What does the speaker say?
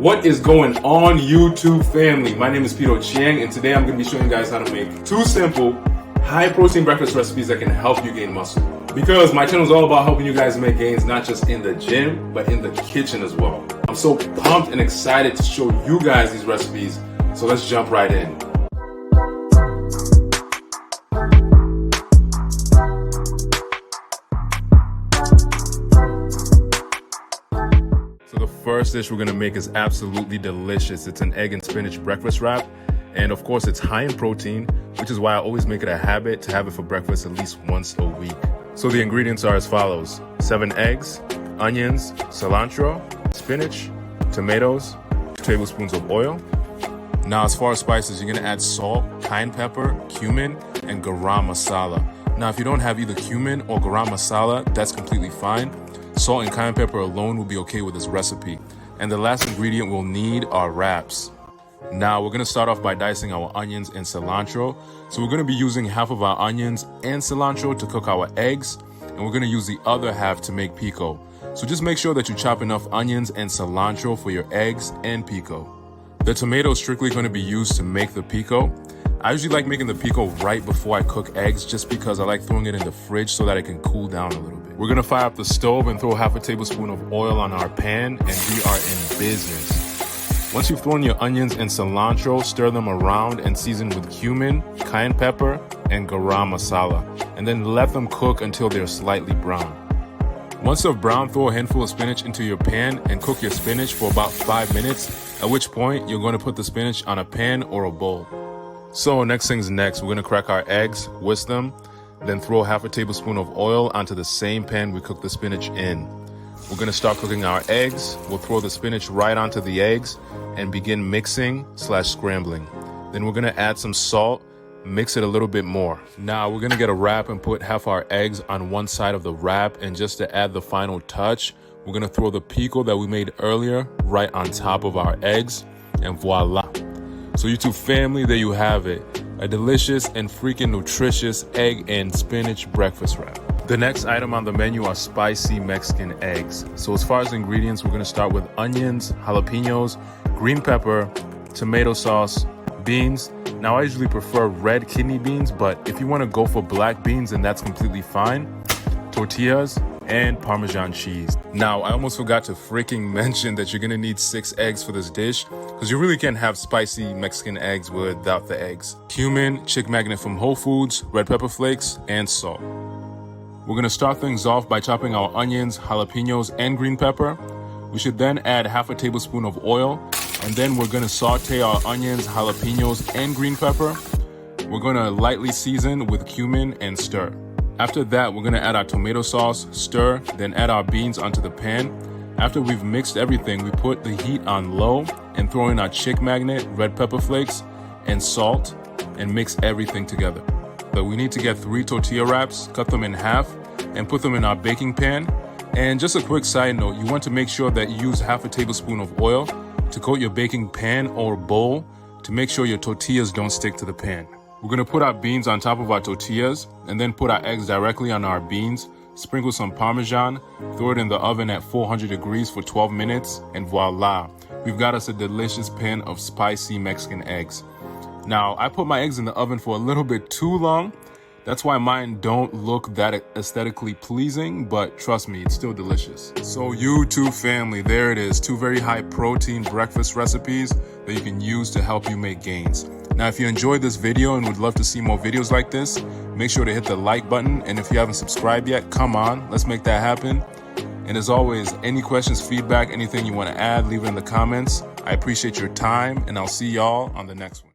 What is going on, YouTube family? My name is Peter Chiang, and today I'm going to be showing you guys how to make two simple, high-protein breakfast recipes that can help you gain muscle. Because my channel is all about helping you guys make gains, not just in the gym, but in the kitchen as well. I'm so pumped and excited to show you guys these recipes, so let's jump right in. So the first dish we're gonna make is absolutely delicious. It's an egg and spinach breakfast wrap. And of course it's high in protein, which is why I always make it a habit to have it for breakfast at least once a week. So the ingredients are as follows: 7 eggs, onions, cilantro, spinach, tomatoes, 2 tablespoons of oil. Now as far as spices, you're gonna add salt, cayenne pepper, cumin, and garam masala. Now if you don't have either cumin or garam masala, that's completely fine. Salt and cayenne pepper alone will be okay with this recipe. And the last ingredient we'll need are wraps. Now we're gonna start off by dicing our onions and cilantro. So we're gonna be using half of our onions and cilantro to cook our eggs, and we're gonna use the other half to make pico. So just make sure that you chop enough onions and cilantro for your eggs and pico. The tomato is strictly gonna be used to make the pico. I usually like making the pico right before I cook eggs, just because I like throwing it in the fridge so that it can cool down a little bit. We're gonna fire up the stove and throw half a tablespoon of oil on our pan, and we are in business. Once you've thrown your onions and cilantro, stir them around and season with cumin, cayenne pepper, and garam masala, and then let them cook until they're slightly brown. Once they're brown, throw a handful of spinach into your pan and cook your spinach for about 5 minutes, at which point you're going to put the spinach on a pan or a bowl. So next things next, we're gonna crack our eggs, whisk them, then throw half a tablespoon of oil onto the same pan we cooked the spinach in. We're gonna start cooking our eggs. We'll throw the spinach right onto the eggs and begin mixing/scrambling. Then we're gonna add some salt, mix it a little bit more. Now we're gonna get a wrap and put half our eggs on one side of the wrap, and just to add the final touch, we're gonna throw the pico that we made earlier right on top of our eggs, and voila. So YouTube family, there you have it. A delicious and freaking nutritious egg and spinach breakfast wrap. The next item on the menu are spicy Mexican eggs. So as far as ingredients, we're gonna start with onions, jalapenos, green pepper, tomato sauce, beans. Now I usually prefer red kidney beans, but if you wanna go for black beans, then that's completely fine. Tortillas, and Parmesan cheese. Now, I almost forgot to freaking mention that you're gonna need 6 eggs for this dish, because you really can't have spicy Mexican eggs without the eggs. Cumin, chick magnet from Whole Foods, red pepper flakes, and salt. We're gonna start things off by chopping our onions, jalapenos, and green pepper. We should then add half a tablespoon of oil, and then we're gonna saute our onions, jalapenos, and green pepper. We're gonna lightly season with cumin and stir. After that, we're gonna add our tomato sauce, stir, then add our beans onto the pan. After we've mixed everything, we put the heat on low and throw in our chick magnet, red pepper flakes, and salt, and mix everything together. But we need to get 3 tortilla wraps, cut them in half, and put them in our baking pan. And just a quick side note, you want to make sure that you use half a tablespoon of oil to coat your baking pan or bowl to make sure your tortillas don't stick to the pan. We're gonna put our beans on top of our tortillas and then put our eggs directly on our beans, sprinkle some Parmesan, throw it in the oven at 400 degrees for 12 minutes, and voila, we've got us a delicious pan of spicy Mexican eggs. Now, I put my eggs in the oven for a little bit too long. That's why mine don't look that aesthetically pleasing, but trust me, it's still delicious. So YouTube family, there it is, 2 very high protein breakfast recipes that you can use to help you make gains. Now, if you enjoyed this video and would love to see more videos like this, make sure to hit the like button. And if you haven't subscribed yet, come on, let's make that happen. And as always, any questions, feedback, anything you want to add, leave it in the comments. I appreciate your time, and I'll see y'all on the next one.